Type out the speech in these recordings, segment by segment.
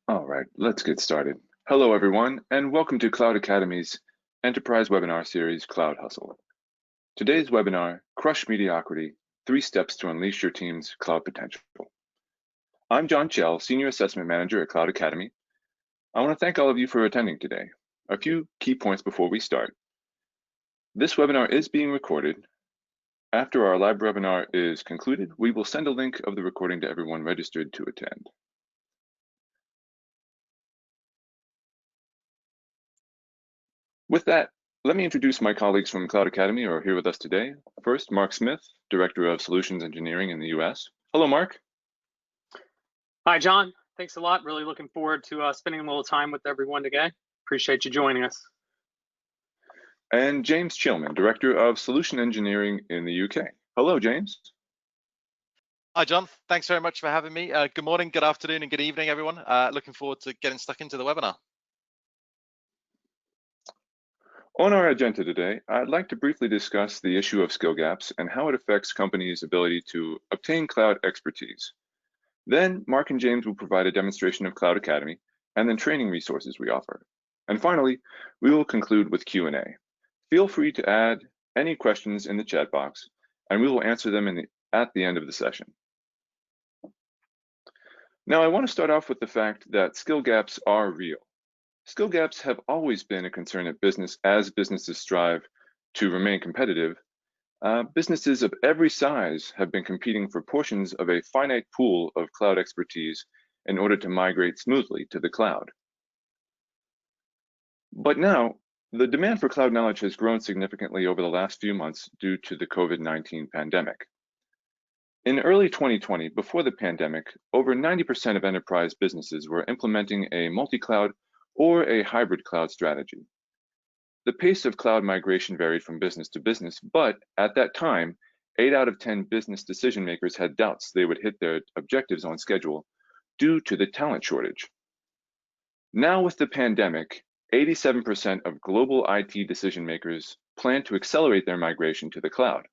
All right, let's get started. Hello, everyone, and welcome to Cloud Academy's Enterprise Webinar Series, Cloud Hustle. Today's webinar, Crush Mediocrity, 3 Steps to Unleash Your Team's Cloud Potential. I'm John Chell, Senior Assessment Manager at Cloud Academy. I want to thank all of you for attending today. A few key points before we start. This webinar is being recorded. After our live webinar is concluded, we will send a link of the recording to everyone registered to attend. With that, let me introduce my colleagues from Cloud Academy who are here with us today. First, Mark Smith, Director of Solutions Engineering in the US. Hello, Mark. Hi, John. Thanks a lot. Really looking forward to spending a little time with everyone today. Appreciate you joining us. And James Chillman, Director of Solution Engineering in the UK. Hello, James. Hi, John. Thanks very much for having me. Good morning, good afternoon, and good evening, everyone. Looking forward to getting stuck into the webinar. On our agenda today, I'd like to briefly discuss the issue of skill gaps and how it affects companies' ability to obtain cloud expertise. Then Mark and James will provide a demonstration of Cloud Academy and then training resources we offer. And finally, we will conclude with Q&A. Feel free to add any questions in the chat box, and we will answer them at the end of the session. Now, I want to start off with the fact that skill gaps are real. Skill gaps have always been a concern at business as businesses strive to remain competitive. Businesses of every size have been competing for portions of a finite pool of cloud expertise in order to migrate smoothly to the cloud. But now, the demand for cloud knowledge has grown significantly over the last few months due to the COVID-19 pandemic. In early 2020, before the pandemic, over 90% of enterprise businesses were implementing a multi-cloud or a hybrid cloud strategy. The pace of cloud migration varied from business to business, but at that time, 8 out of 10 business decision makers had doubts they would hit their objectives on schedule due to the talent shortage. Now with the pandemic, 87% of global IT decision makers plan to accelerate their migration to the cloud.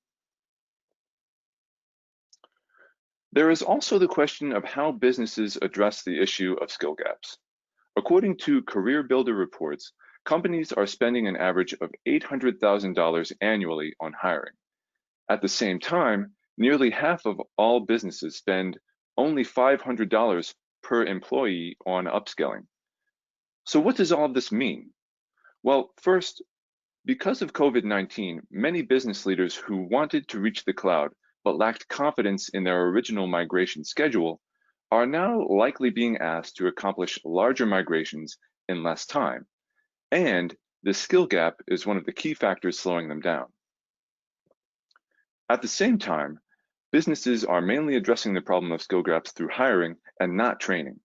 There is also the question of how businesses address the issue of skill gaps. According to Career Builder reports, companies are spending an average of $800,000 annually on hiring. At the same time, nearly half of all businesses spend only $500 per employee on upskilling. So what does all of this mean? Well, first, because of COVID-19, many business leaders who wanted to reach the cloud but lacked confidence in their original migration schedule are now likely being asked to accomplish larger migrations in less time. And the skill gap is one of the key factors slowing them down. At the same time, businesses are mainly addressing the problem of skill gaps through hiring and not training.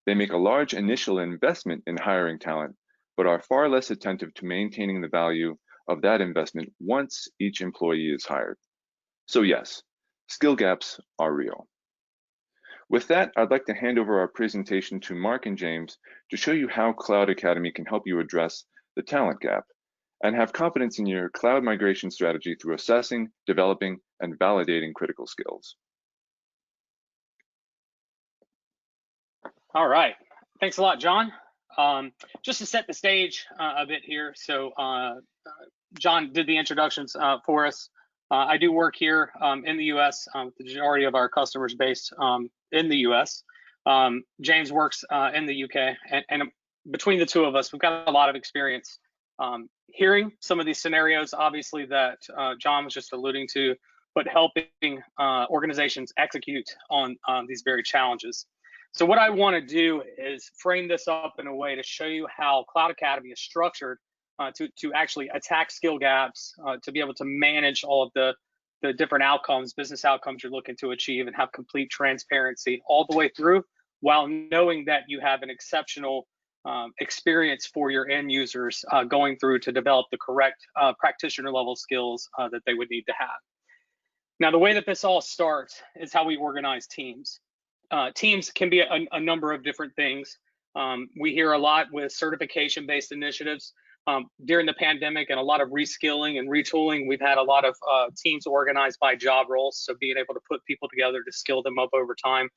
They make a large initial investment in hiring talent, but are far less attentive to maintaining the value of that investment once each employee is hired. So yes, skill gaps are real. With that, I'd like to hand over our presentation to Mark and James to show you how Cloud Academy can help you address the talent gap and have confidence in your cloud migration strategy through assessing, developing, and validating critical skills. All right. Thanks a lot, John. Just to set the stage a bit here. So John did the introductions for us. I do work here in the US. The majority of our customers based in the US. James works in the UK. And between the two of us, we've got a lot of experience hearing some of these scenarios, obviously, that John was just alluding to, but helping organizations execute on these very challenges. So what I want to do is frame this up in a way to show you how Cloud Academy is structured to actually attack skill gaps, to be able to manage all of the different outcomes, business outcomes you're looking to achieve, and have complete transparency all the way through, while knowing that you have an exceptional experience for your end users going through to develop the correct practitioner level skills that they would need to have. Now, the way that this all starts is how we organize teams. Teams can be a number of different things. We hear a lot with certification-based initiatives. During the pandemic and a lot of reskilling and retooling, we've had a lot of teams organized by job roles. So being able to put people together to skill them up over time.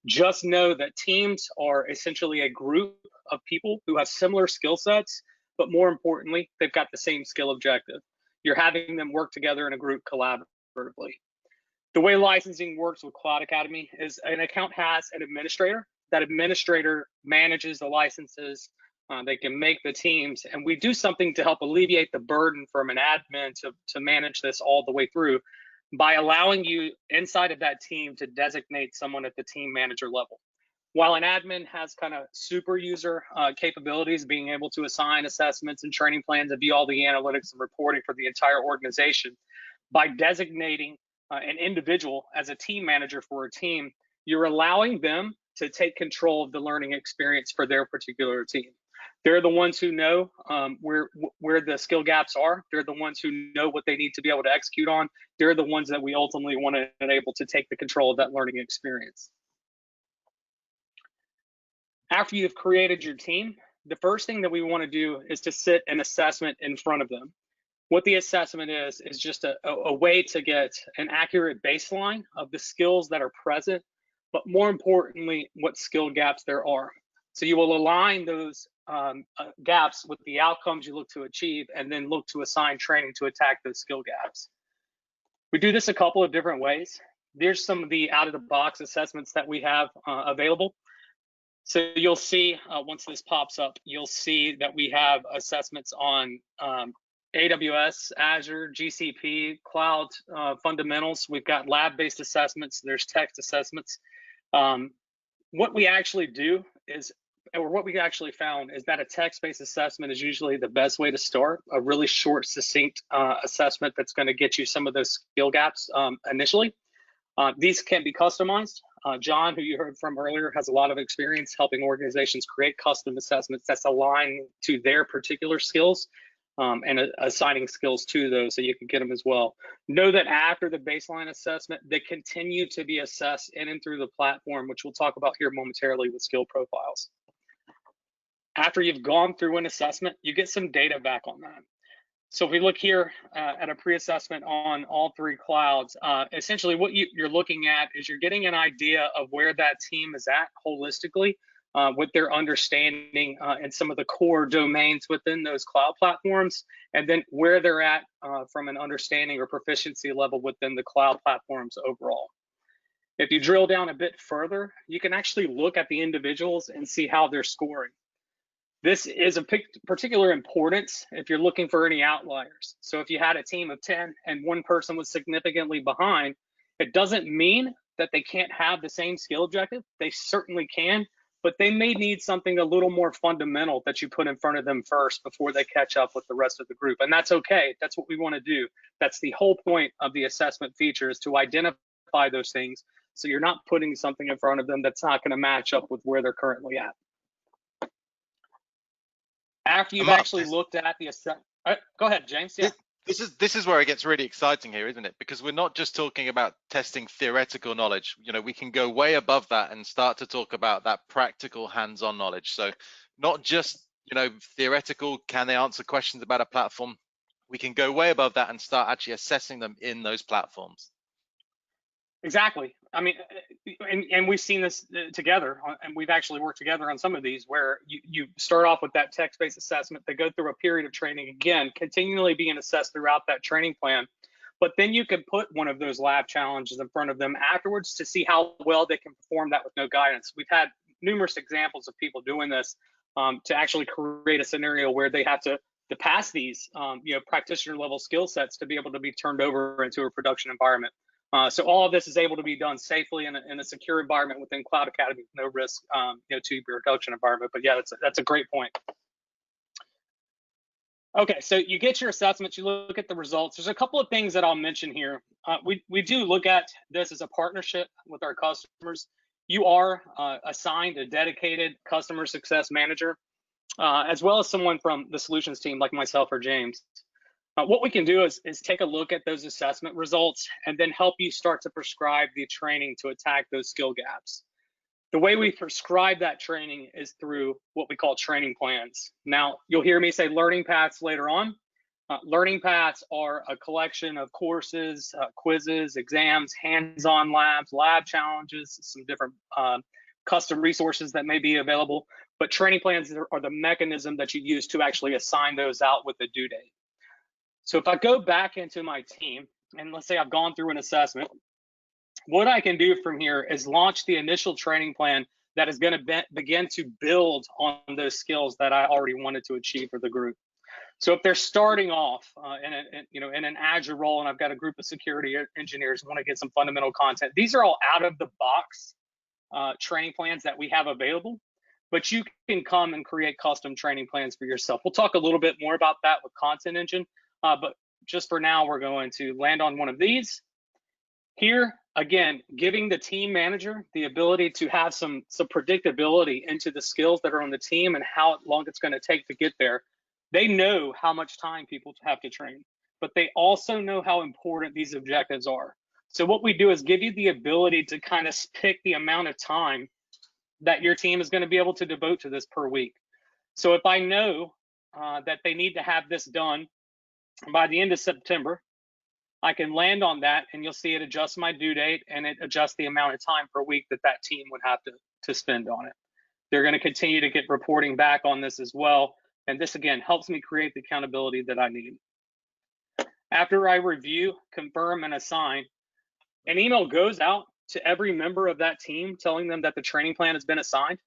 Just know that teams are essentially a group of people who have similar skill sets, but more importantly, they've got the same skill objective. You're having them work together in a group collaboratively. The way licensing works with Cloud Academy is an account has an administrator. That administrator manages the licenses. They can make the teams, and we do something to help alleviate the burden from an admin to manage this all the way through by allowing you inside of that team to designate someone at the team manager level. While an admin has kind of super user capabilities, being able to assign assessments and training plans and view all the analytics and reporting for the entire organization, by designating an individual as a team manager for a team, you're allowing them to take control of the learning experience for their particular team. They're the ones who know where the skill gaps are. They're the ones who know what they need to be able to execute on. They're the ones that we ultimately want to enable to take the control of that learning experience. After you've created your team, the first thing that we want to do is to sit an assessment in front of them. What the assessment is just a way to get an accurate baseline of the skills that are present, but more importantly, what skill gaps there are. So you will align those gaps with the outcomes you look to achieve, and then look to assign training to attack those skill gaps. We do this a couple of different ways. There's some of the out-of-the-box assessments that we have available. So you'll see, once this pops up, you'll see that we have assessments on AWS, Azure, GCP, cloud fundamentals. We've got lab-based assessments. There's text assessments. What we actually do is, or what we actually found is that a text-based assessment is usually the best way to start, a really short, succinct assessment that's going to get you some of those skill gaps initially. These can be customized. John, who you heard from earlier, has a lot of experience helping organizations create custom assessments that's aligned to their particular skills and assigning skills to those so you can get them as well. Know that after the baseline assessment, they continue to be assessed in and through the platform, which we'll talk about here momentarily with skill profiles. After you've gone through an assessment, you get some data back on that. So if we look here at a pre-assessment on all three clouds, essentially what you're looking at is you're getting an idea of where that team is at holistically with their understanding and some of the core domains within those cloud platforms, and then where they're at from an understanding or proficiency level within the cloud platforms overall. If you drill down a bit further, you can actually look at the individuals and see how they're scoring. This is of particular importance if you're looking for any outliers. So if you had a team of 10 and one person was significantly behind, it doesn't mean that they can't have the same skill objective. They certainly can, but they may need something a little more fundamental that you put in front of them first before they catch up with the rest of the group. And that's okay. That's what we want to do. That's the whole point of the assessment feature, is to identify those things so you're not putting something in front of them that's not going to match up with where they're currently at. After you've actually looked at the assessment, go ahead, James. Yeah. This is where it gets really exciting here, isn't it? Because we're not just talking about testing theoretical knowledge. You know, we can go way above that and start to talk about that practical hands-on knowledge. So not just, you know, theoretical, can they answer questions about a platform? We can go way above that and start actually assessing them in those platforms. Exactly. I mean, and we've seen this together, and we've actually worked together on some of these where you start off with that text-based assessment. They go through a period of training, again, continually being assessed throughout that training plan. But then you could put one of those lab challenges in front of them afterwards to see how well they can perform that with no guidance. We've had numerous examples of people doing this to actually create a scenario where they have to pass these you know, practitioner level skill sets to be able to be turned over into a production environment. So all of this is able to be done safely in a secure environment within Cloud Academy, no risk, you know, to your production environment. But yeah, that's a great point. Okay, so you get your assessments, you look at the results. There's a couple of things that I'll mention here. We do look at this as a partnership with our customers. You are assigned a dedicated customer success manager, as well as someone from the solutions team like myself or James. What we can do is take a look at those assessment results and then help you start to prescribe the training to attack those skill gaps. The way we prescribe that training is through what we call training plans. Now, you'll hear me say learning paths later on. Learning paths are a collection of courses, quizzes, exams, hands-on labs, lab challenges, some different custom resources that may be available, but training plans are the mechanism that you use to actually assign those out with a due date. So if I go back into my team, and let's say I've gone through an assessment, what I can do from here is launch the initial training plan that is going to begin to build on those skills that I already wanted to achieve for the group. So if they're starting off in an Azure role, and I've got a group of security engineers who want to get some fundamental content, these are all out of the box training plans that we have available, but you can come and create custom training plans for yourself. We'll talk a little bit more about that with Content Engine, but just for now, we're going to land on one of these. Here, again, giving the team manager the ability to have some predictability into the skills that are on the team and how long it's going to take to get there. They know how much time people have to train, but they also know how important these objectives are. So what we do is give you the ability to kind of pick the amount of time that your team is going to be able to devote to this per week. So if I know that they need to have this done by the end of September, I can land on that, and you'll see it adjusts my due date, and it adjusts the amount of time per week that that team would have to spend on it. They're going to continue to get reporting back on this as well. And this, again, helps me create the accountability that I need. After I review, confirm, and assign, an email goes out to every member of that team telling them that the training plan has been assigned.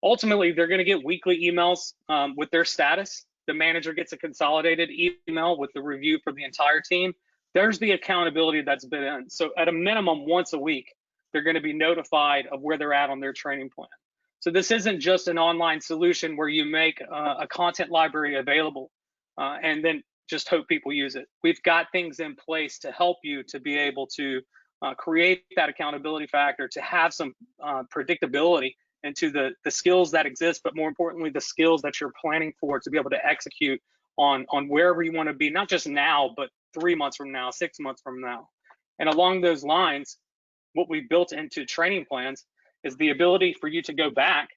Ultimately, they're going to get weekly emails with their status. The manager gets a consolidated email with the review for the entire team. There's the accountability that's been in. So at a minimum, once a week, they're going to be notified of where they're at on their training plan. So this isn't just an online solution where you make a content library available and then just hope people use it. We've got things in place to help you to be able to create that accountability factor, to have some predictability into the skills that exist, but more importantly, the skills that you're planning for to be able to execute on wherever you want to be, not just now, but 3 months from now, 6 months from now. And along those lines, what we built into training plans is the ability for you to go back.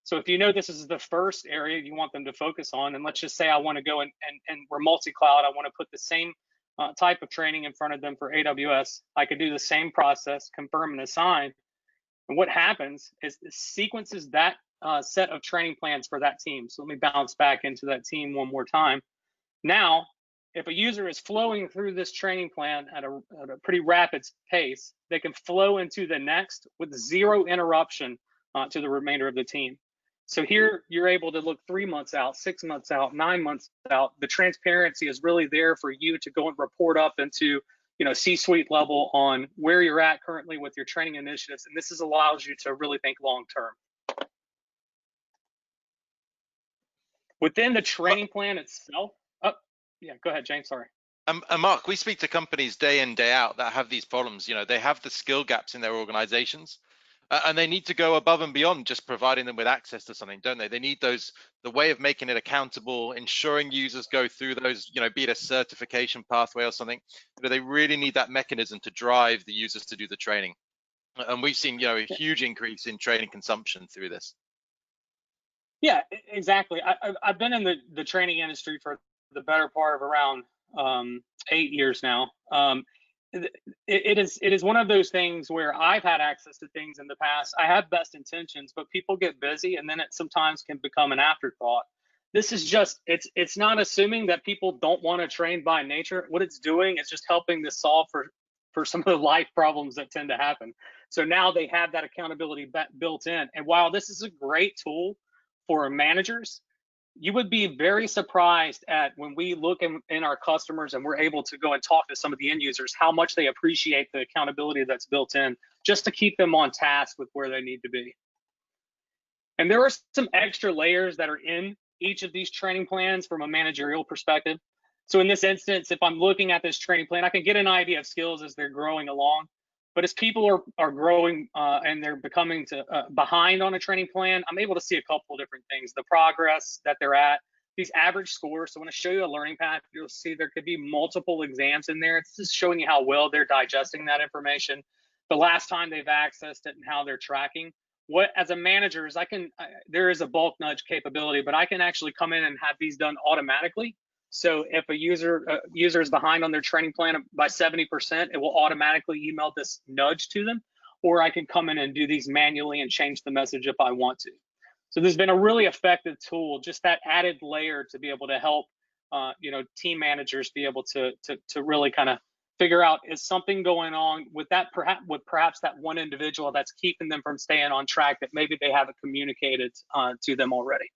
So if you know this is the first area you want them to focus on, and let's just say I want to go and we're multi-cloud, I want to put the same type of training in front of them for AWS, I could do the same process, confirm and assign. And what happens is it sequences that set of training plans for that team. So let me bounce back into that team one more time. Now, if a user is flowing through this training plan at a pretty rapid pace, they can flow into the next with zero interruption to the remainder of the team. So here you're able to look 3 months out, 6 months out, 9 months out. The transparency is really there for you to go and report up into C-suite level on where you're at currently with your training initiatives. And this allows you to really think long term. Within the training plan itself, yeah, go ahead, James, sorry. Mark, we speak to companies day in, day out that have these problems. They have the skill gaps in their organizations, and they need to go above and beyond just providing them with access to something, don't they? They need the way of making it accountable, ensuring users go through those, be it a certification pathway or something. They really need that mechanism to drive the users to do the training. And we've seen, a huge increase in training consumption through this. Yeah, exactly. I've been in the training industry for the better part of around 8 years now. It is one of those things where I've had access to things in the past. I have best intentions, but people get busy, and then it sometimes can become an afterthought. This is just, it's not assuming that people don't want to train by nature. What it's doing is just helping to solve for some of the life problems that tend to happen. So now they have that accountability built in. And while this is a great tool for managers, you would be very surprised at when we look in our customers and we're able to go and talk to some of the end users, how much they appreciate the accountability that's built in just to keep them on task with where they need to be. And there are some extra layers that are in each of these training plans from a managerial perspective. So in this instance, if I'm looking at this training plan, I can get an idea of skills as they're growing along. But as people are growing and they're becoming behind on a training plan, I'm able to see a couple of different things: the progress that they're at, these average scores. So when I show you a learning path, you'll see there could be multiple exams in there. It's just showing you how well they're digesting that information, the last time they've accessed it, and how they're tracking. What, as a manager, is there is a bulk nudge capability, but I can actually come in and have these done automatically. So if a user is behind on their training plan by 70%, it will automatically email this nudge to them. or I can come in and do these manually and change the message if I want to. So there's been a really effective tool, just that added layer to be able to help team managers be able to really kind of figure out, is something going on with that, perhaps that one individual that's keeping them from staying on track that maybe they haven't communicated to them already.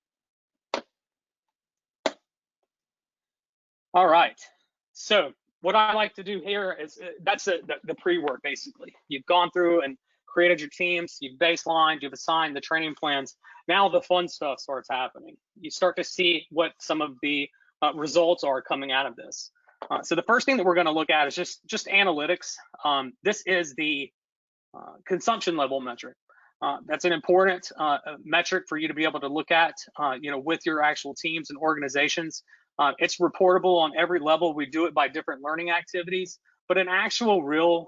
All right, so what I like to do here is that's the pre-work. Basically, you've gone through and created your teams, you've baselined, you've assigned the training plans. Now the fun stuff starts happening. You start to see what some of the results are coming out of this. So the first thing that we're going to look at is just analytics. This is the consumption level metric. That's an important metric for you to be able to look at, with your actual teams and organizations. It's reportable on every level. We do it by different learning activities, but an actual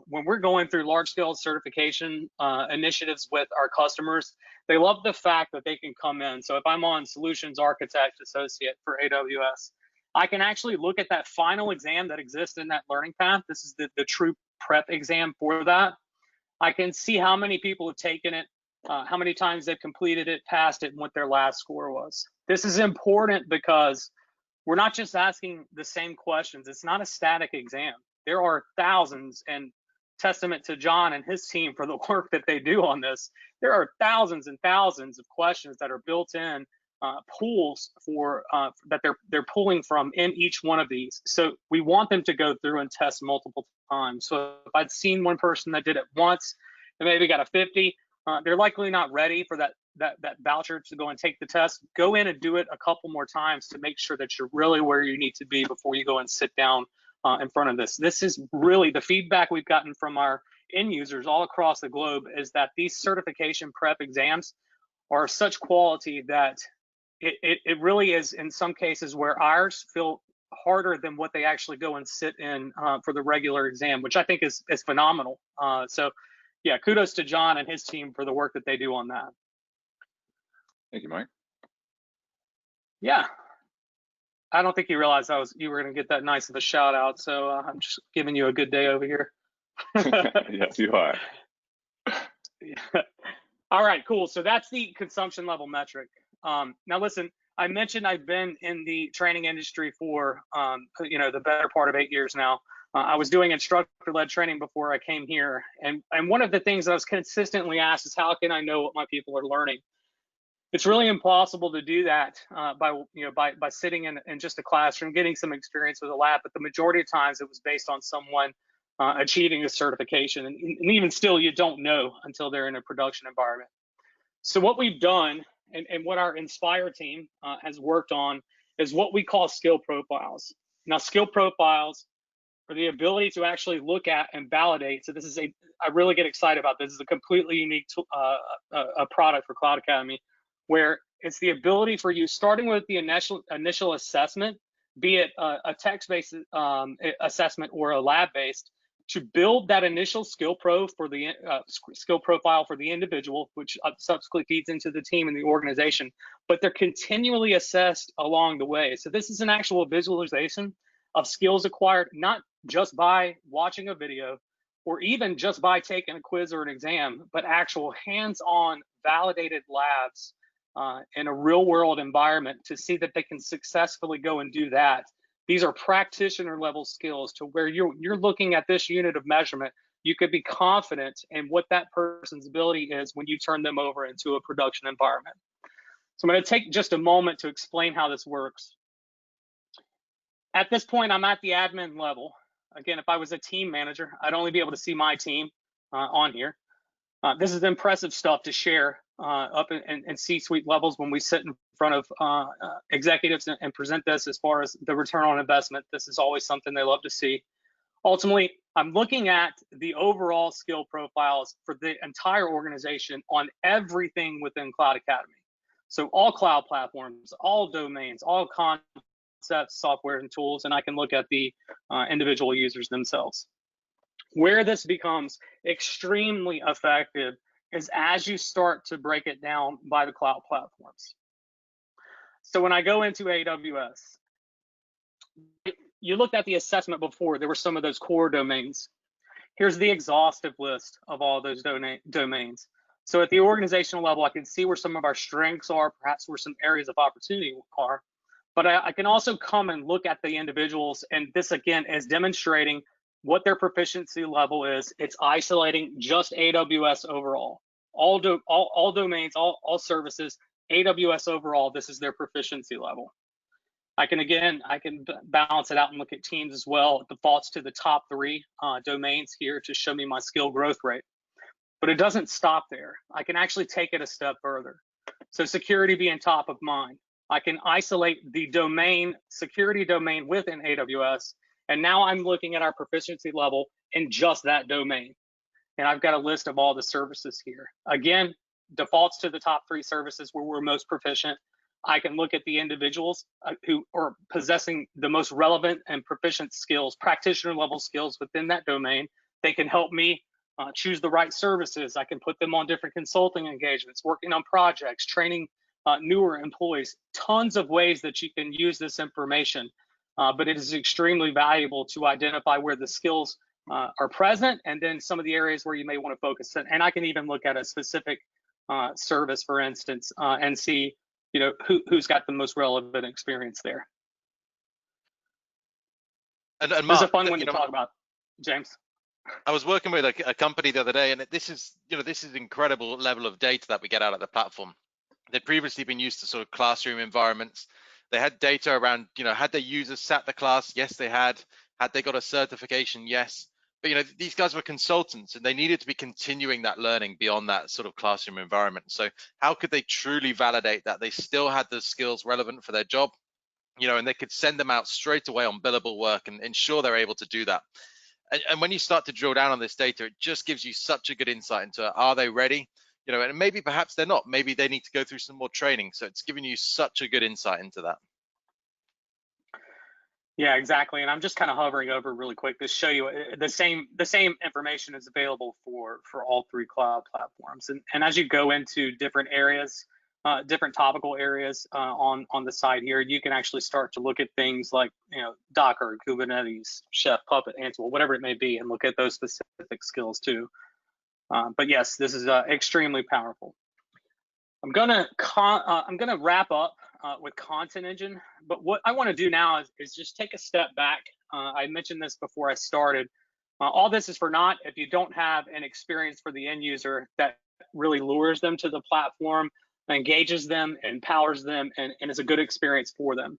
when we're going through large scale certification initiatives with our customers, they love the fact that they can come in. So if I'm on Solutions Architect Associate for AWS, I can actually look at that final exam that exists in that learning path. This is the true prep exam for that. I can see how many people have taken it, how many times they've completed it, passed it, and what their last score was. This is important because we're not just asking the same questions. It's not a static exam. There are thousands, and testament to John and his team for the work that they do on this. There are thousands and thousands of questions that are built in pools that they're pulling from in each one of these. So we want them to go through and test multiple times. So if I'd seen one person that did it once and maybe got a 50, they're likely not ready for that voucher to go and take the test. Go in and do it a couple more times to make sure that you're really where you need to be before you go and sit down in front of this. This is really the feedback we've gotten from our end users all across the globe, is that these certification prep exams are such quality that it really is, in some cases, where ours feel harder than what they actually go and sit in for the regular exam, which I think is phenomenal. So yeah, kudos to John and his team for the work that they do on that. Thank you, Mike. Yeah, I don't think you realized you were going to get that nice of a shout out. So I'm just giving you a good day over here. Yes, you are. Yeah. All right, cool. So that's the consumption level metric. Now listen, I mentioned I've been in the training industry for the better part of 8 years now. I was doing instructor-led training before I came here, and one of the things I was consistently asked is, how can I know what my people are learning? It's really impossible to do that by sitting in just a classroom, getting some experience with a lab. But the majority of times, it was based on someone achieving a certification, and even still, you don't know until they're in a production environment. So what we've done, and what our Inspire team has worked on, is what we call skill profiles. Now, skill profiles are the ability to actually look at and validate. So this is I really get excited about this. This is a completely unique a product for Cloud Academy, where it's the ability for you, starting with the initial assessment, be it a text-based assessment or a lab-based, to build that initial skill profile for the individual, which subsequently feeds into the team and the organization. But they're continually assessed along the way. So this is an actual visualization of skills acquired, not just by watching a video or even just by taking a quiz or an exam, but actual hands-on validated labs in a real-world environment to see that they can successfully go and do that. These are practitioner level skills to where you're looking at this unit of measurement. You could be confident in what that person's ability is when you turn them over into a production environment. So I'm going to take just a moment to explain how this works. At this point, I'm at the admin level. Again, if I was a team manager, I'd only be able to see my team on here. This is impressive stuff to share up in C-suite levels when we sit in front of executives and present this as far as the return on investment. This is always something they love to see. Ultimately, I'm looking at the overall skill profiles for the entire organization on everything within Cloud Academy. So all cloud platforms, all domains, all concepts, software, and tools, and I can look at the individual users themselves. Where this becomes extremely effective is as you start to break it down by the cloud platforms. So when I go into AWS, you looked at the assessment before, there were some of those core domains. Here's the exhaustive list of all those domains. So at the organizational level, I can see where some of our strengths are, perhaps where some areas of opportunity are. But I can also come and look at the individuals, and this again is demonstrating what their proficiency level is. It's isolating just AWS overall. All domains, all services, AWS overall, this is their proficiency level. I can balance it out and look at teams as well. It defaults to the top 3 domains here to show me my skill growth rate. But it doesn't stop there. I can actually take it a step further. So security being top of mind, I can isolate the domain, security domain within AWS, and now I'm looking at our proficiency level in just that domain. And I've got a list of all the services here. Again, defaults to the top 3 services where we're most proficient. I can look at the individuals who are possessing the most relevant and proficient skills, practitioner level skills within that domain. They can help me choose the right services. I can put them on different consulting engagements, working on projects, training newer employees. Tons of ways that you can use this information, but it is extremely valuable to identify where the skills are present, and then some of the areas where you may want to focus. And I can even look at a specific service, for instance, and see, you know, who's got the most relevant experience there. And Mark, this is a fun one to talk about, James. I was working with a company the other day, and this is incredible level of data that we get out of the platform. They'd previously been used to sort of classroom environments. They had data around, you know, had their users sat the class? Yes, they had. Had they got a certification? Yes. But, you know, these guys were consultants and they needed to be continuing that learning beyond that sort of classroom environment. So how could they truly validate that they still had the skills relevant for their job, you know, and they could send them out straight away on billable work and ensure they're able to do that? And when you start to drill down on this data, it just gives you such a good insight into, are they ready? You know, and maybe perhaps they're not. Maybe they need to go through some more training. So it's giving you such a good insight into that. Yeah, exactly. And I'm just kind of hovering over really quick to show you the same information is available for all 3 cloud platforms. And as you go into different areas, different topical areas on the side here, you can actually start to look at things like, you know, Docker, Kubernetes, Chef, Puppet, Ansible, whatever it may be, and look at those specific skills too. But yes, this is extremely powerful. I'm gonna wrap up with Content Engine, but what I want to do now is just take a step back. I mentioned this before I started. All this is for naught if you don't have an experience for the end user that really lures them to the platform, engages them, empowers them, and is a good experience for them.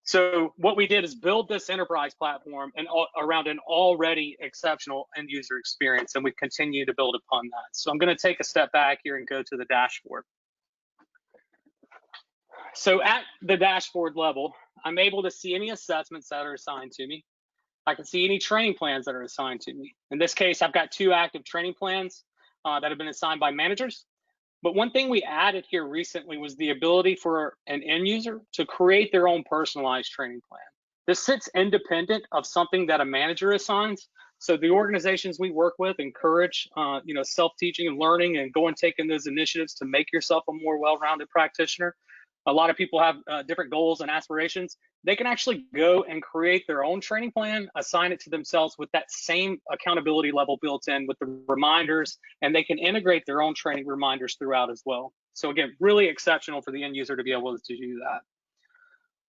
So what we did is build this enterprise platform and around an already exceptional end user experience, and we continue to build upon that. So I'm going to take a step back here and go to the dashboard. So at the dashboard level, I'm able to see any assessments that are assigned to me. I can see any training plans that are assigned to me. In this case, I've got 2 active training plans that have been assigned by managers. But one thing we added here recently was the ability for an end user to create their own personalized training plan. This sits independent of something that a manager assigns. So the organizations we work with encourage you know, self-teaching and learning and go and taking those initiatives to make yourself a more well-rounded practitioner. A lot of people have different goals and aspirations. They can actually go and create their own training plan, assign it to themselves with that same accountability level built in with the reminders, and they can integrate their own training reminders throughout as well. So again, really exceptional for the end user to be able to do that.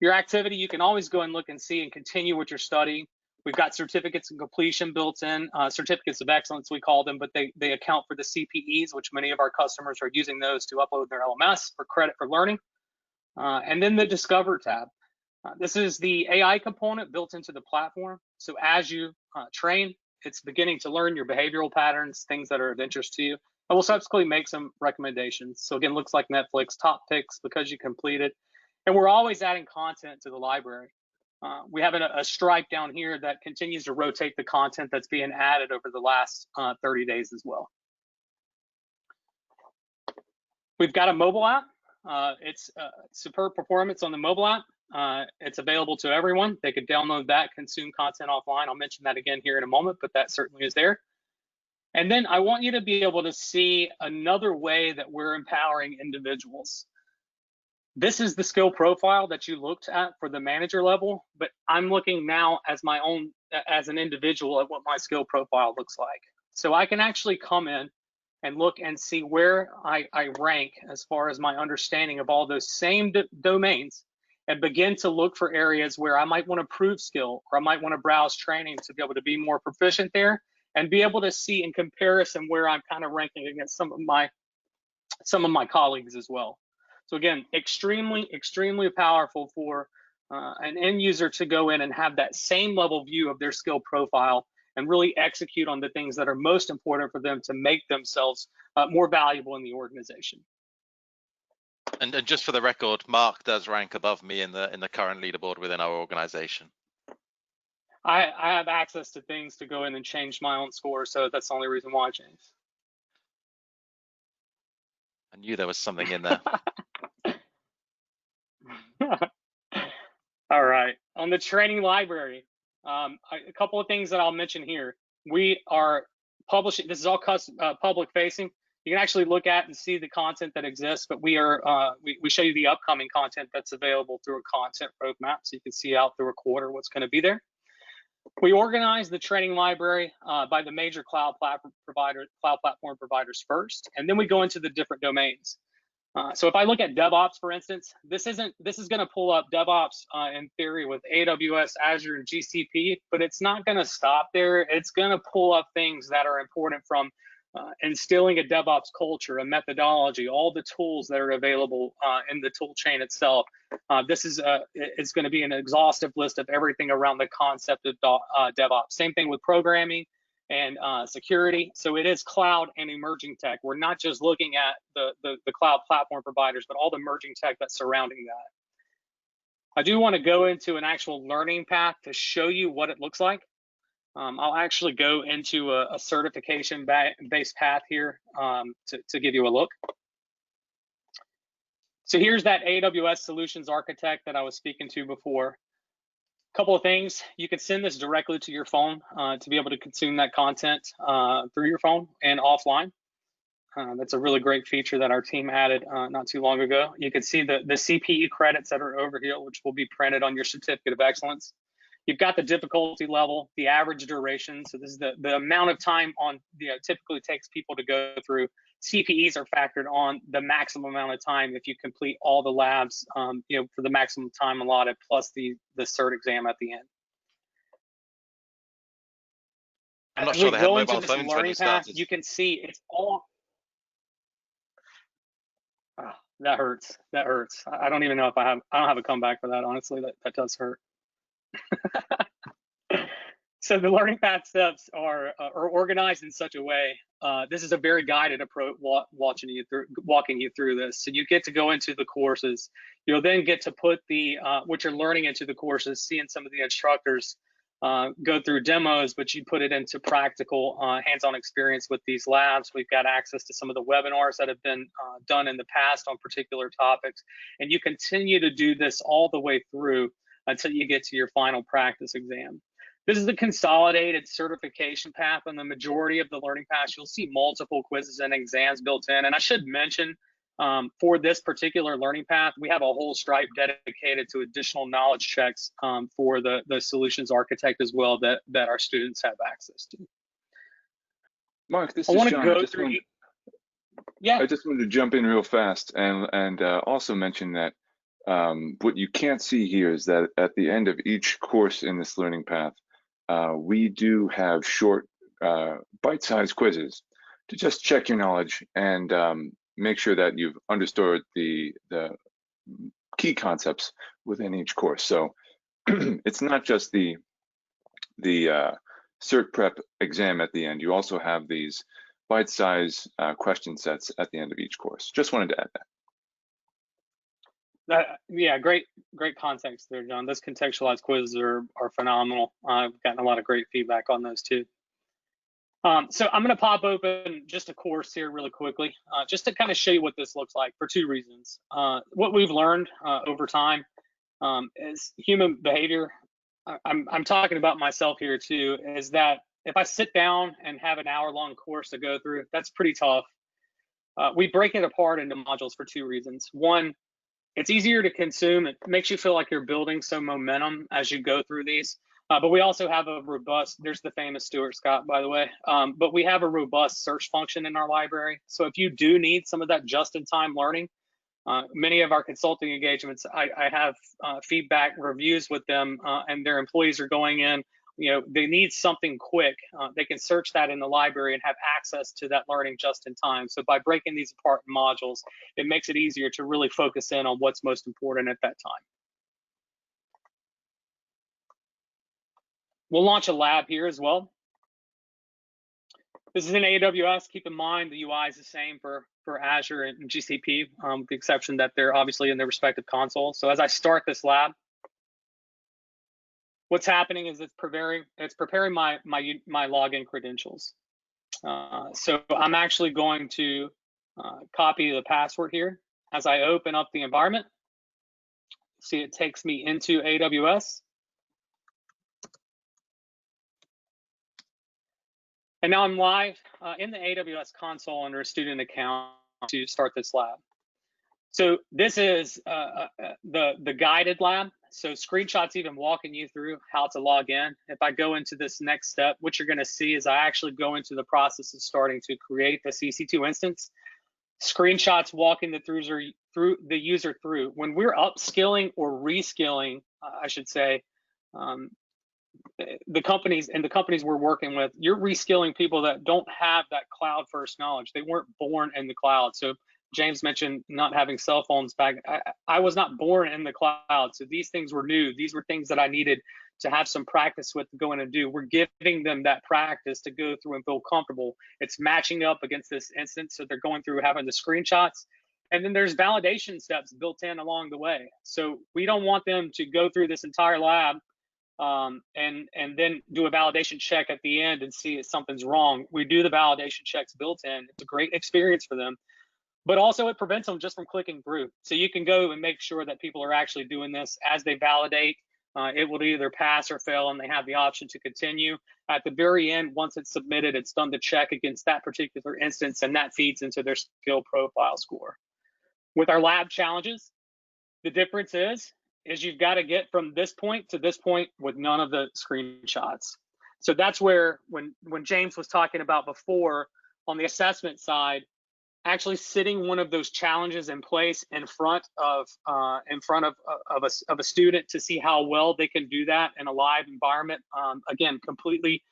Your activity, you can always go and look and see and continue what you're studying. We've got certificates of completion built in, certificates of excellence we call them, but they account for the CPEs, which many of our customers are using those to upload their LMS for credit for learning. And then the Discover tab. This is the AI component built into the platform. So as you train, it's beginning to learn your behavioral patterns, things that are of interest to you. And we'll subsequently make some recommendations. So again, looks like Netflix, top picks because you completed. And we're always adding content to the library. We have a stripe down here that continues to rotate the content that's being added over the last 30 days as well. We've got a mobile app. It's superb performance on the mobile app. It's available to everyone. They could download that, consume content offline. I'll mention that again here in a moment, but that certainly is there. And then I want you to be able to see another way that we're empowering individuals. This is the skill profile that you looked at for the manager level, but I'm looking now as my own, as an individual, at what my skill profile looks like. So I can actually come in and look and see where I rank as far as my understanding of all those same domains, and begin to look for areas where I might want to prove skill, or I might want to browse training to be able to be more proficient there, and be able to see in comparison where I'm kind of ranking against some of my colleagues as well. So again, extremely powerful for an end user to go in and have that same level view of their skill profile and really execute on the things that are most important for them to make themselves more valuable in the organization. And just for the record, Mark does rank above me in the current leaderboard within our organization. I have access to things to go in and change my own score, so that's the only reason why I changed. I knew there was something in there. All right, on the training library, a couple of things that I'll mention here. We are publishing, this is all public facing. You can actually look at and see the content that exists, but we show you the upcoming content that's available through a content roadmap, so you can see out through a quarter what's going to be there. We organize the training library by the major cloud platform providers first, and then we go into the different domains. So if I look at DevOps, for instance, this is going to pull up DevOps in theory with AWS, Azure, and GCP, but it's not going to stop there. It's going to pull up things that are important from instilling a DevOps culture, a methodology, all the tools that are available in the tool chain itself. This is it's going to be an exhaustive list of everything around the concept of DevOps. Same thing with programming and security. So it is cloud and emerging tech. We're not just looking at the cloud platform providers, but all the emerging tech that's surrounding that. I do want to go into an actual learning path to show you what it looks like. I'll actually go into a certification-based path here to give you a look. So here's that AWS Solutions Architect that I was speaking to before. Couple of things, you can send this directly to your phone to be able to consume that content through your phone and offline. That's a really great feature that our team added not too long ago. You can see the CPE credits that are over here, which will be printed on your certificate of excellence. You've got the difficulty level, the average duration. So this is the amount of time typically takes people to go through. CPEs are factored on the maximum amount of time if you complete all the labs, for the maximum time allotted, plus the cert exam at the end. I'm not sure they have mobile phones when learning we path, started. you can see it's all. Oh, that hurts. That hurts. I don't even know if I don't have a comeback for that. Honestly, that does hurt. So the learning path steps are organized in such a way. This is a very guided approach, walking you through this. So you get to go into the courses. You'll then get to put what you're learning into the courses, seeing some of the instructors go through demos, but you put it into practical hands-on experience with these labs. We've got access to some of the webinars that have been done in the past on particular topics. And you continue to do this all the way through until you get to your final practice exam. This is the consolidated certification path. On the majority of the learning paths, you'll see multiple quizzes and exams built in. And I should mention, for this particular learning path, we have a whole stripe dedicated to additional knowledge checks for the solutions architect as well that our students have access to. Mark, this is John. Yeah. I just wanted to jump in real fast and also mention that what you can't see here is that at the end of each course in this learning path, we do have short bite-sized quizzes to just check your knowledge and make sure that you've understood the key concepts within each course. So it's not just the cert prep exam at the end. You also have these bite-sized question sets at the end of each course. Just wanted to add that. Yeah, great context there, John. Those contextualized quizzes are phenomenal. I've gotten a lot of great feedback on those too. So I'm going to pop open just a course here really quickly, just to kind of show you what this looks like for two reasons. What we've learned over time is human behavior. I'm talking about myself here too, is that if I sit down and have an hour-long course to go through, that's pretty tough. We break it apart into modules for two reasons. One, It's easier to consume. It makes you feel like you're building some momentum as you go through these. But we also have a robust, there's the famous Stuart Scott, by the way, but we have a robust search function in our library. So if you do need some of that just-in-time learning, many of our consulting engagements, I have feedback reviews with them, and their employees are going in, they need something quick. They can search that in the library and have access to that learning just in time. So by breaking these apart in modules, it makes it easier to really focus in on what's most important at that time. We'll launch a lab here as well. This is in AWS. Keep in mind the UI is the same for Azure and GCP, with the exception that they're obviously in their respective consoles. So as I start this lab, what's happening is it's preparing my login credentials. So I'm actually going to copy the password here. As I open up the environment, see it takes me into AWS. And now I'm live in the AWS console under a student account to start this lab. So this is the guided lab. So screenshots even walking you through how to log in. If I go into this next step, what you're going to see is I actually go into the process of starting to create the EC2 instance. Screenshots walking the user through. When we're upskilling or reskilling, I should say, the companies we're working with, you're reskilling people that don't have that cloud first knowledge. They weren't born in the cloud. So James mentioned not having cell phones back. I was not born in the cloud. So these things were new. These were things that I needed to have some practice with to go in and do. We're giving them that practice to go through and feel comfortable. It's matching up against this instance. So they're going through having the screenshots. And then there's validation steps built in along the way. So we don't want them to go through this entire lab and then do a validation check at the end and see if something's wrong. We do the validation checks built in. It's a great experience for them, but also it prevents them just from clicking through. So you can go and make sure that people are actually doing this as they validate. It will either pass or fail, and they have the option to continue. At the very end, once it's submitted, it's done to check against that particular instance, and that feeds into their skill profile score. With our lab challenges, the difference is you've got to get from this point to this point with none of the screenshots. So that's where when James was talking about before on the assessment side, actually sitting one of those challenges in place in front of a student to see how well they can do that in a live environment, again, completely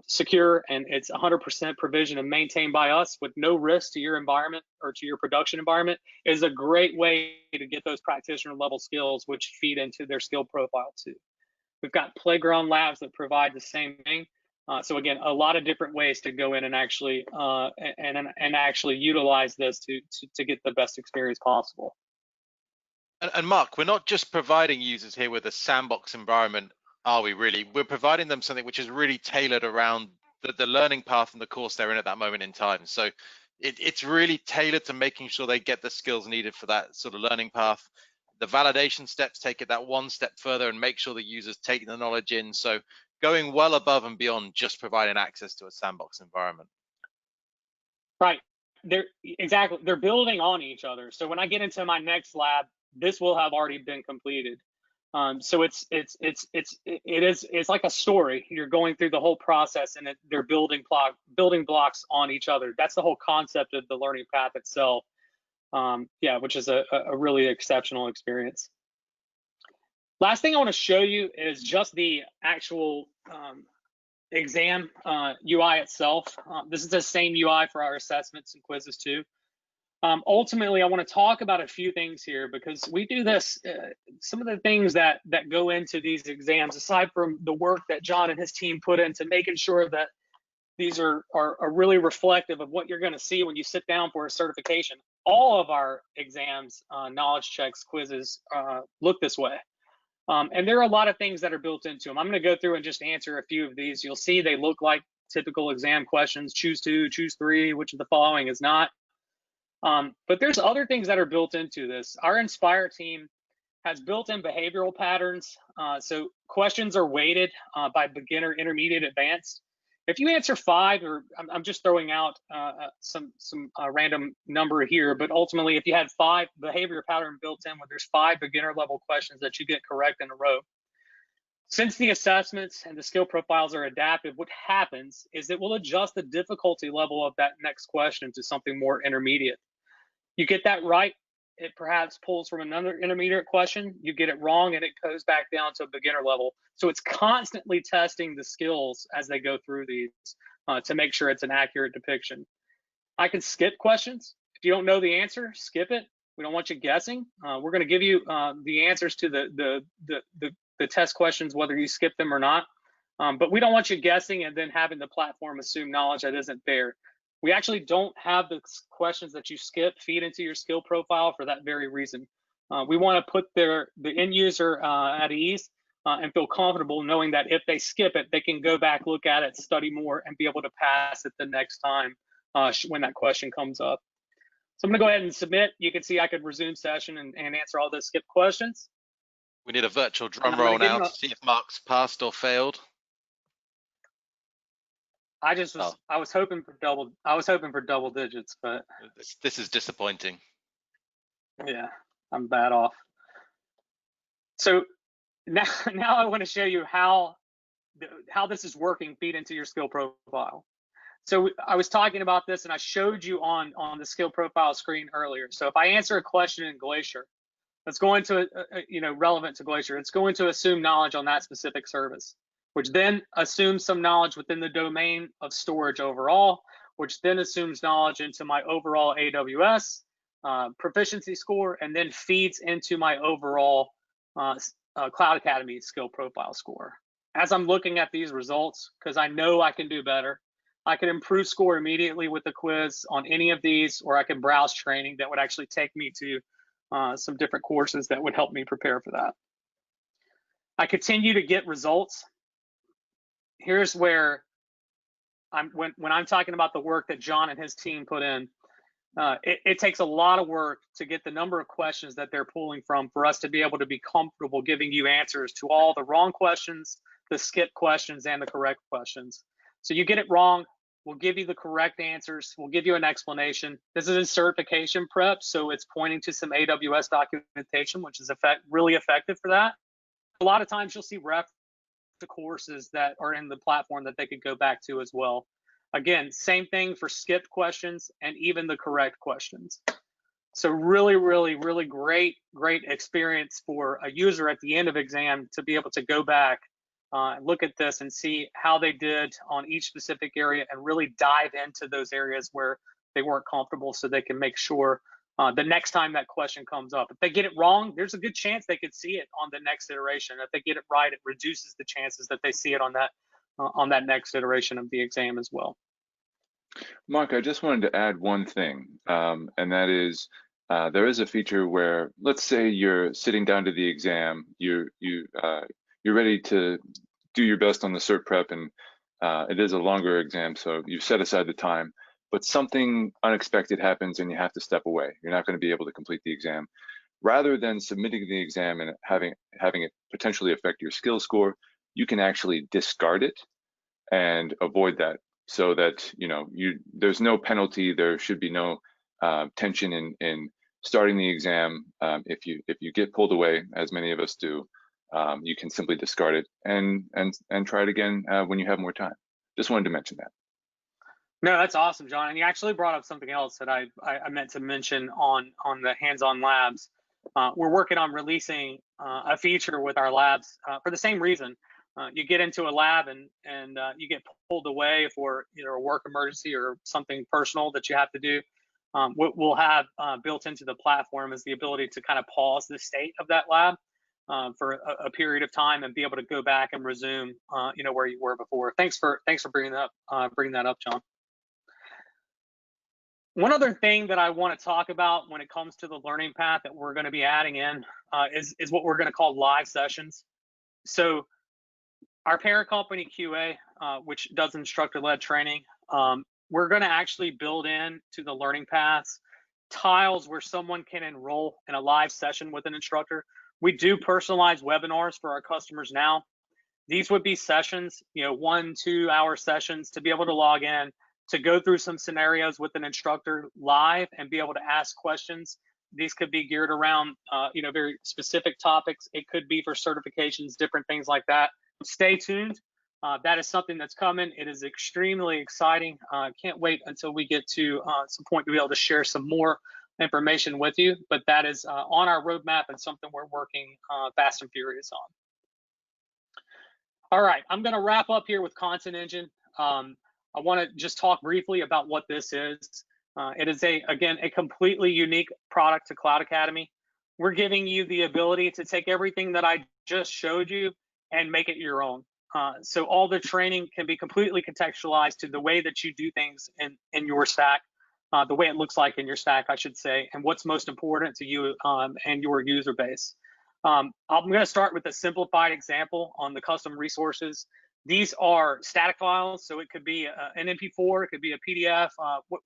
secure, and it's 100% provisioned and maintained by us with no risk to your environment or to your production environment, is a great way to get those practitioner level skills, which feed into their skill profile too. We've got playground labs that provide the same thing. So again, a lot of different ways to go in and actually actually utilize this to get the best experience possible. And Mark, we're not just providing users here with a sandbox environment, are we really? We're providing them something which is really tailored around the learning path and the course they're in at that moment in time. So it's really tailored to making sure they get the skills needed for that sort of learning path. The validation steps take it that one step further and make sure the users take the knowledge in. So going well above and beyond just providing access to a sandbox environment. Right. Exactly. They're building on each other. So when I get into my next lab, this will have already been completed. So it's like a story. You're going through the whole process, and they're building blocks on each other. That's the whole concept of the learning path itself. Yeah, which is a really exceptional experience. Last thing I want to show you is just the actual exam UI itself. This is the same UI for our assessments and quizzes too. Ultimately, I want to talk about a few things here because we do this. Some of the things that go into these exams, aside from the work that John and his team put into making sure that these are really reflective of what you're going to see when you sit down for a certification. All of our exams, knowledge checks, quizzes look this way. And there are a lot of things that are built into them. I'm going to go through and just answer a few of these. You'll see they look like typical exam questions. Choose two, choose three, which of the following is not. But there's other things that are built into this. Our Inspire team has built-in behavioral patterns. So questions are weighted by beginner, intermediate, advanced. If you answer 5, or I'm just throwing out some random number here, but ultimately, if you had 5 behavior pattern built in, where there's 5 beginner level questions that you get correct in a row, since the assessments and the skill profiles are adaptive, what happens is it will adjust the difficulty level of that next question to something more intermediate. You get that right, it perhaps pulls from another intermediate question. You get it wrong, and it goes back down to a beginner level. So it's constantly testing the skills as they go through these to make sure it's an accurate depiction. I can skip questions. If you don't know the answer, skip it. We don't want you guessing. We're going to give you the answers to the test questions, whether you skip them or not. But we don't want you guessing and then having the platform assume knowledge that isn't there. We actually don't have the questions that you skip feed into your skill profile for that very reason. We want to put the end user at ease and feel comfortable knowing that if they skip it, they can go back, look at it, study more, and be able to pass it the next time when that question comes up. So I'm going to go ahead and submit. You can see I could resume session and answer all those skip questions. We need a virtual drum roll now to see if Mark's passed or failed. I was hoping for double digits, but this is disappointing. Yeah, I'm bad off. So now I want to show you how this is working feed into your skill profile. So I was talking about this, and I showed you on the skill profile screen earlier. So if I answer a question in Glacier that's going to relevant to Glacier, it's going to assume knowledge on that specific service, which then assumes some knowledge within the domain of storage overall, which then assumes knowledge into my overall AWS proficiency score, and then feeds into my overall Cloud Academy skill profile score. As I'm looking at these results, because I know I can do better, I can improve score immediately with the quiz on any of these, or I can browse training that would actually take me to some different courses that would help me prepare for that. I continue to get results. Here's where when I'm talking about the work that John and his team put in, it takes a lot of work to get the number of questions that they're pulling from for us to be able to be comfortable giving you answers to all the wrong questions, the skip questions, and the correct questions. So you get it wrong, we'll give you the correct answers, we'll give you an explanation. This is a certification prep, so it's pointing to some AWS documentation, which is really effective for that. A lot of times you'll see reference to courses that are in the platform that they could go back to as well. Again, same thing for skipped questions and even the correct questions. So really, really, really great experience for a user at the end of exam to be able to go back and look at this and see how they did on each specific area and really dive into those areas where they weren't comfortable, so they can make sure the next time that question comes up. If they get it wrong, there's a good chance they could see it on the next iteration. If they get it right, it reduces the chances that they see it on that next iteration of the exam as well. Mark, I just wanted to add one thing, and that is there is a feature where, let's say you're sitting down to the exam, you're ready to do your best on the cert prep, and it is a longer exam, so you've set aside the time, but something unexpected happens and you have to step away. You're not going to be able to complete the exam. Rather than submitting the exam and having it potentially affect your skill score, you can actually discard it and avoid that, so that there's no penalty. There should be no tension in starting the exam. If you get pulled away, as many of us do, you can simply discard it and try it again when you have more time. Just wanted to mention that. No, that's awesome, John. And you actually brought up something else that I meant to mention on the Handson Labs. We're working on releasing a feature with our labs for the same reason. You get into a lab and you get pulled away for either a work emergency or something personal that you have to do. What we'll have built into the platform is the ability to kind of pause the state of that lab for a period of time and be able to go back and resume, where you were before. Thanks for bringing that up, John. One other thing that I want to talk about when it comes to the learning path that we're going to be adding in is what we're going to call live sessions. So our parent company QA, which does instructor-led training, we're going to actually build in to the learning paths tiles where someone can enroll in a live session with an instructor. We do personalized webinars for our customers now. These would be sessions, 1-2 hour sessions to be able to log in, to go through some scenarios with an instructor live and be able to ask questions. These could be geared around, very specific topics. It could be for certifications, different things like that. Stay tuned. That is something that's coming. It is extremely exciting. Can't wait until we get to some point to be able to share some more information with you. But that is on our roadmap and something we're working fast and furious on. All right, I'm going to wrap up here with Content Engine. I want to just talk briefly about what this is. It is, again, a completely unique product to Cloud Academy. We're giving you the ability to take everything that I just showed you and make it your own. So all the training can be completely contextualized to the way that you do things in your stack, the way it looks like in your stack, I should say, and what's most important to you and your user base. I'm going to start with a simplified example on the custom resources. These are static files, so it could be an MP4, it could be a PDF,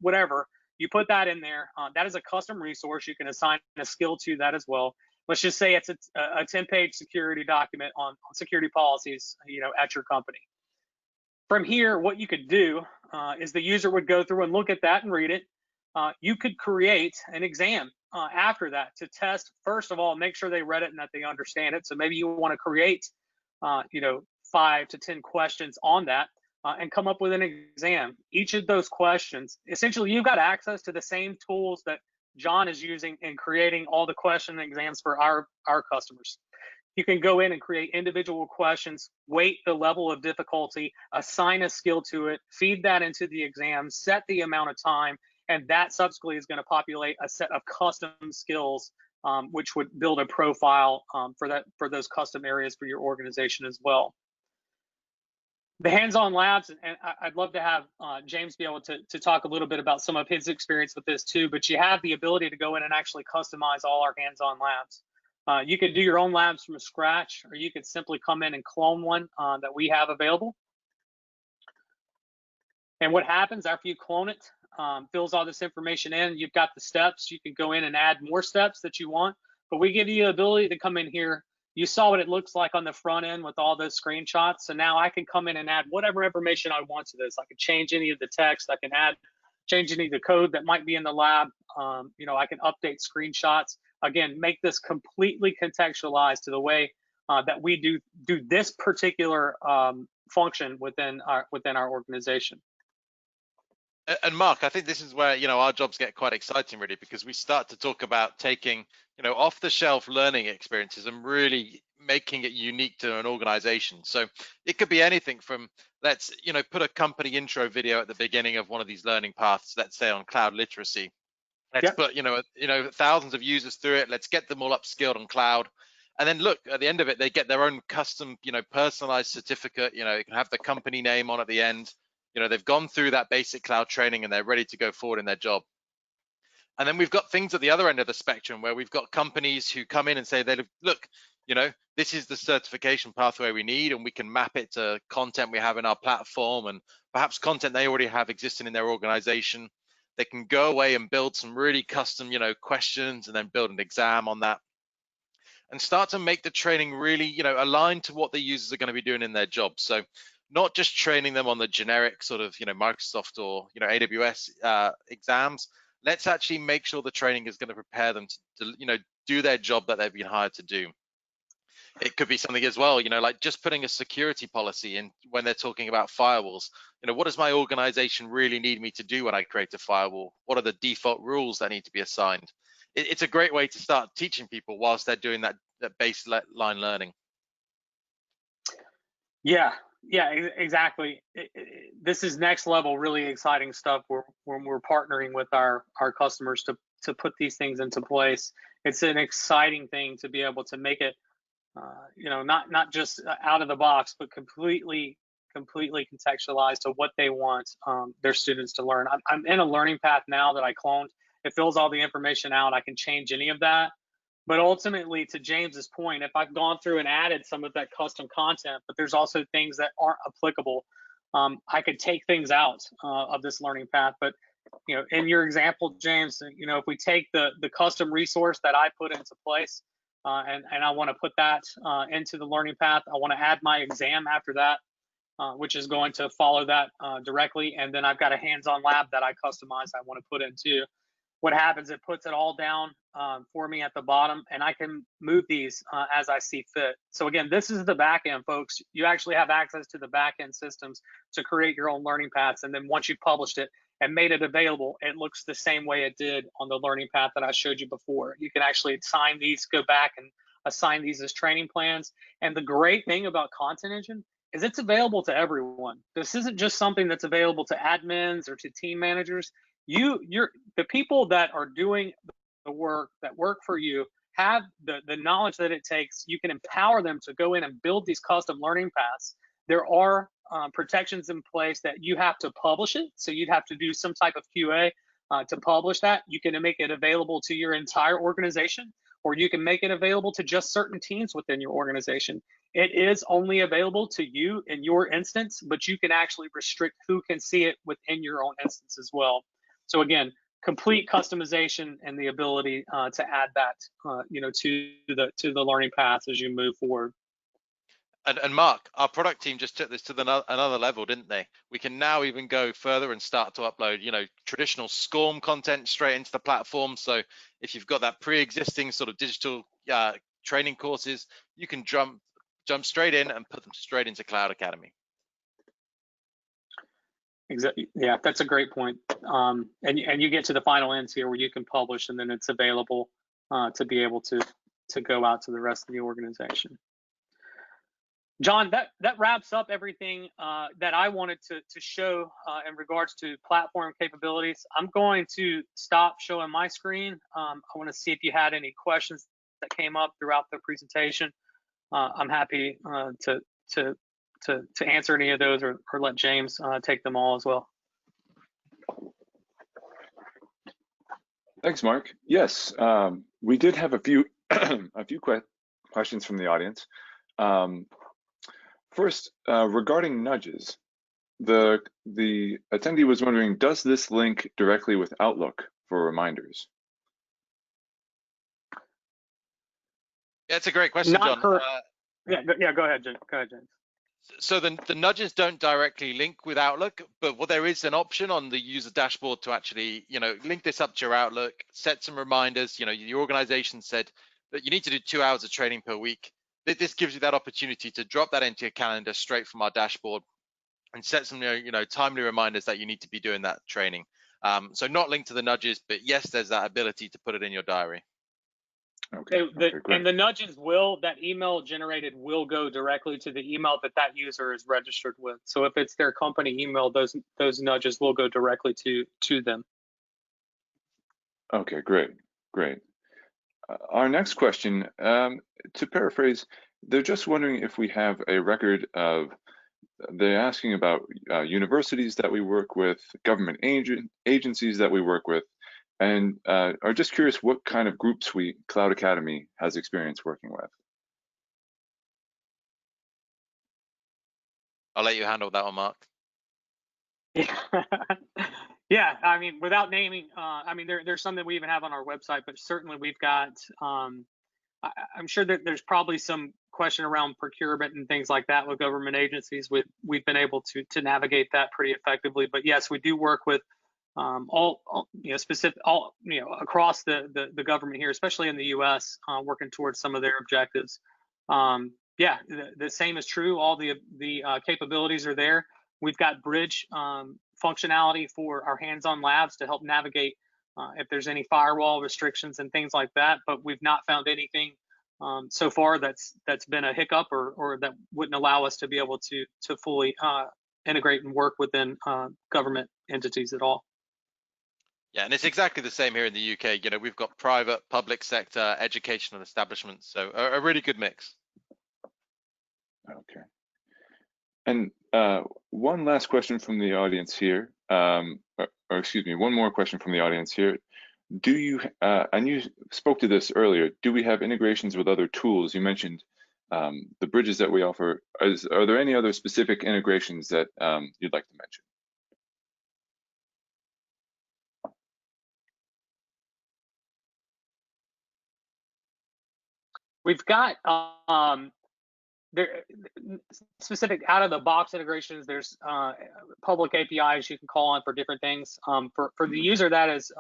whatever. You put that in there. That is a custom resource. You can assign a skill to that as well. Let's just say it's a 10-page security document on security policies, at your company. From here, what you could do is the user would go through and look at that and read it. You could create an exam after that to test, first of all, make sure they read it and that they understand it. So maybe you want to create, 5 to 10 questions on that and come up with an exam. Each of those questions, essentially, you've got access to the same tools that John is using in creating all the question exams for our customers. You can go in and create individual questions, weight the level of difficulty, assign a skill to it, feed that into the exam, set the amount of time, and that subsequently is going to populate a set of custom skills, which would build a profile for those custom areas for your organization as well. The Handson Labs, and I'd love to have James be able to talk a little bit about some of his experience with this too, but you have the ability to go in and actually customize all our Handson Labs. You could do your own labs from scratch, or you could simply come in and clone one that we have available. And what happens after you clone it, fills all this information in, you've got the steps, you can go in and add more steps that you want, but we give you the ability to come in here. You saw what it looks like on the front end with all those screenshots. So now I can come in and add whatever information I want to this. I can change any of the text. I can change any of the code that might be in the lab. I can update screenshots. Again, make this completely contextualized to the way that we do this particular function within our organization. And Mark, I think this is where our jobs get quite exciting, really, because we start to talk about taking off-the-shelf learning experiences and really making it unique to an organization. So it could be anything from, let's put a company intro video at the beginning of one of these learning paths, let's say on cloud literacy. Let's put thousands of users through it. Let's get them all upskilled on cloud. And then look, at the end of it, they get their own custom, personalized certificate. It can have the company name on at the end. They've gone through that basic cloud training and they're ready to go forward in their job. And then we've got things at the other end of the spectrum where we've got companies who come in and say, look, this is the certification pathway we need, and we can map it to content we have in our platform and perhaps content they already have existing in their organization. They can go away and build some really custom, questions and then build an exam on that and start to make the training really, aligned to what the users are going to be doing in their job. So not just training them on the generic sort of, Microsoft or, AWS exams. Let's actually make sure the training is going to prepare them to do their job that they've been hired to do. It could be something as well, like just putting a security policy in when they're talking about firewalls. What does my organization really need me to do when I create a firewall? What are the default rules that need to be assigned? It's a great way to start teaching people whilst they're doing that baseline learning. Yeah, exactly. This is next level, really exciting stuff when we're partnering with our customers to put these things into place. It's an exciting thing to be able to make it, not just out of the box, but completely contextualized to what they want their students to learn. I'm in a learning path now that I cloned. It fills all the information out. I can change any of that. But ultimately, to James's point, if I've gone through and added some of that custom content, but there's also things that aren't applicable, I could take things out of this learning path. But in your example, James, if we take the custom resource that I put into place, and I want to put that into the learning path. I want to add my exam after that, which is going to follow that directly. And then I've got a hands-on lab that I customize I want to put in too. What happens, it puts it all down for me at the bottom, and I can move these as I see fit. So again, this is the back end, folks. You actually have access to the back end systems to create your own learning paths. And then once you published it and made it available, it looks the same way it did on the learning path that I showed you before. You can actually assign these, go back and assign these as training plans. And the great thing about Content Engine is it's available to everyone. This isn't just something that's available to admins or to team managers. You're the people that are doing the work, that work for you, have the knowledge that it takes. You can empower them to go in and build these custom learning paths. There are protections in place that you have to publish it. So you'd have to do some type of QA to publish that. You can make it available to your entire organization, or you can make it available to just certain teams within your organization. It is only available to you in your instance, but you can actually restrict who can see it within your own instance as well. So again, complete customization and the ability to add that, to the learning path as you move forward. And Mark, our product team just took this to another level, didn't they? We can now even go further and start to upload, traditional SCORM content straight into the platform. So if you've got that pre-existing sort of digital training courses, you can jump straight in and put them straight into Cloud Academy. Exactly. Yeah, that's a great point. And you get to the final ends here where you can publish, and then it's available to be able to go out to the rest of the organization. John, that wraps up everything that I wanted to show in regards to platform capabilities. I'm going to stop showing my screen. I want to see if you had any questions that came up throughout the presentation. I'm happy to answer any of those, or let James take them all as well. Thanks, Mark. Yes, we did have a few questions from the audience. First, regarding nudges, the attendee was wondering, does this link directly with Outlook for reminders? Yeah, it's a great question, John. Yeah, go ahead, James. So the nudges don't directly link with Outlook, but there is an option on the user dashboard to actually, link this up to your Outlook, set some reminders. Your organization said that you need to do 2 hours of training per week. This gives you that opportunity to drop that into your calendar straight from our dashboard and set some, timely reminders that you need to be doing that training. So not linked to the nudges, but yes, there's that ability to put it in your diary. Okay, and the nudges that email generated will go directly to the email that user is registered with. So if it's their company email, those nudges will go directly to them. Okay, great. Our next question, to paraphrase, they're just wondering if we have a record of, they're asking about universities that we work with, government agencies that we work with, and are just curious what kind of group suite Cloud Academy has experience working with. I'll let you handle that one, Mark. Yeah, I mean, without naming, there's some that we even have on our website, but certainly we've got, I'm sure that there's probably some question around procurement and things like that with government agencies. We've been able to navigate that pretty effectively. But yes, we do work with across the government here, especially in the U.S., working towards some of their objectives. Yeah, the same is true. All the capabilities are there. We've got bridge functionality for our Handson Labs to help navigate if there's any firewall restrictions and things like that. But we've not found anything so far that's been a hiccup or that wouldn't allow us to be able to fully integrate and work within government entities at all. Yeah, and it's exactly the same here in the UK. We've got private, public sector, educational establishments, so a really good mix. Okay. And one last question from the audience here, or excuse me, one more question from the audience here. Do you, and you spoke to this earlier, do we have integrations with other tools? You mentioned the bridges that we offer. Are there any other specific integrations that you'd like to mention? We've got there specific out of the box integrations. There's public APIs you can call on for different things. For the user that is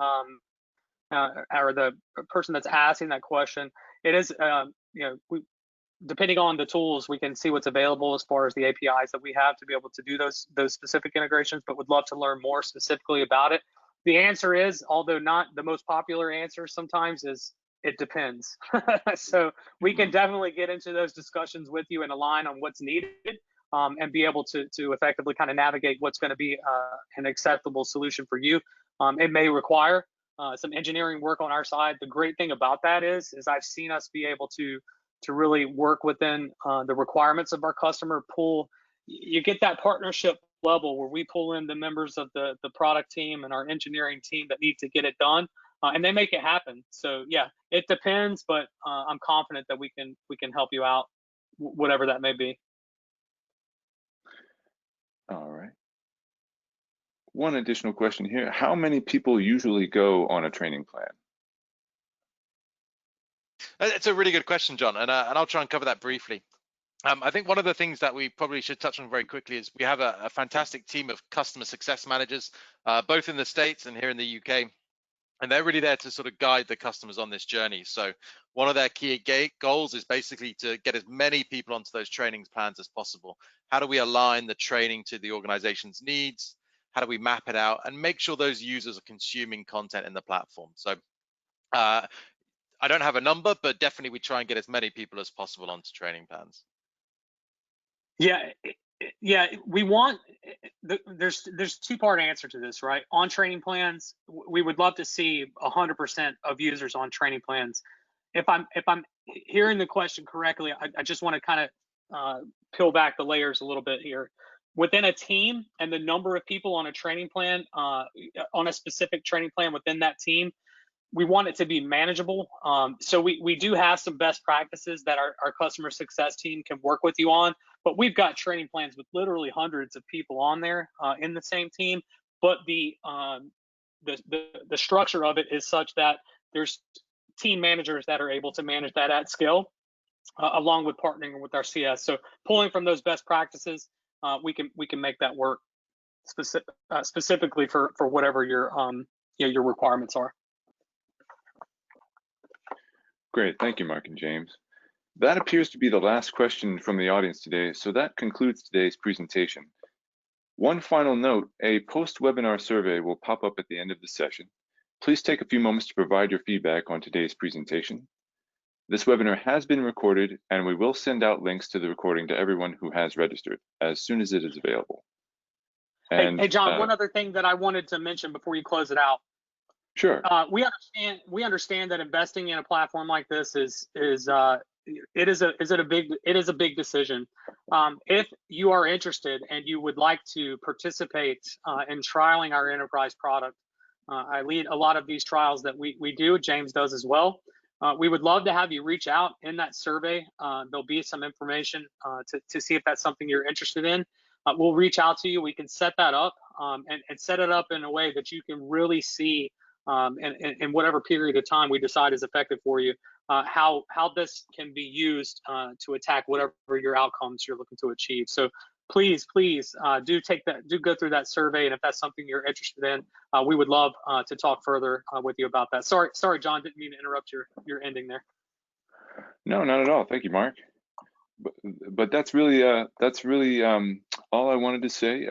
or the person that's asking that question, it is depending on the tools, we can see what's available as far as the APIs that we have to be able to do those specific integrations, but would love to learn more specifically about it. The answer is, although not the most popular answer sometimes, is it depends. So we can definitely get into those discussions with you and align on what's needed, and be able to effectively kind of navigate what's going to be an acceptable solution for you. It may require some engineering work on our side. The great thing about that is I've seen us be able to really work within the requirements of our customer. You get that partnership level where we pull in the members of the product team and our engineering team that need to get it done, and they make it happen. So yeah, it depends, but I'm confident that we can help you out, whatever that may be. All right. One additional question here: how many people usually go on a training plan? It's a really good question, John, and I'll try and cover that briefly. I think one of the things that we probably should touch on very quickly is we have a fantastic team of customer success managers, both in the States and here in the UK, and they're really there to sort of guide the customers on this journey. So one of their key goals is basically to get as many people onto those training plans as possible. How do we align the training to the organization's needs? How do we map it out and make sure those users are consuming content in the platform? So I don't have a number, but definitely we try and get as many people as possible onto training plans. Yeah, we want, there's two-part answer to this, right? On training plans, we would love to see 100% of users on training plans. If I'm hearing the question correctly, I just want to kind of peel back the layers a little bit here. Within a team and the number of people on a training plan, on a specific training plan within that team, we want it to be manageable. So we do have some best practices that our customer success team can work with you on, but we've got training plans with literally hundreds of people on there in the same team. But the structure of it is such that there's team managers that are able to manage that at scale, along with partnering with our CS. So pulling from those best practices, we can make that work specifically for whatever your requirements are. Great, thank you, Mark and James. That appears to be the last question from the audience today, so that concludes today's presentation. One final note, a post-webinar survey will pop up at the end of the session. Please take a few moments to provide your feedback on today's presentation. This webinar has been recorded, and we will send out links to the recording to everyone who has registered as soon as it is available. And, hey, John, one other thing that I wanted to mention before you close it out. Sure. We understand that investing in a platform like this is a big decision. If you are interested and you would like to participate in trialing our enterprise product, I lead a lot of these trials that we do. James does as well. We would love to have you reach out in that survey. There'll be some information to see if that's something you're interested in. We'll reach out to you. We can set that up and set it up in a way that you can really see in whatever period of time we decide is effective for you, how this can be used to attack whatever your outcomes you're looking to achieve. So please do go through that survey, and if that's something you're interested in, we would love to talk further with you about that. Sorry, John, didn't mean to interrupt your ending there. No, not at all. Thank you, Mark. But that's really all I wanted to say.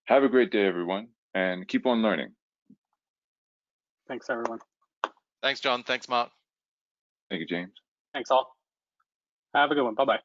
Have a great day, everyone, and keep on learning. Thanks, everyone. Thanks, John. Thanks, Mark. Thank you, James. Thanks, all. Have a good one. Bye-bye.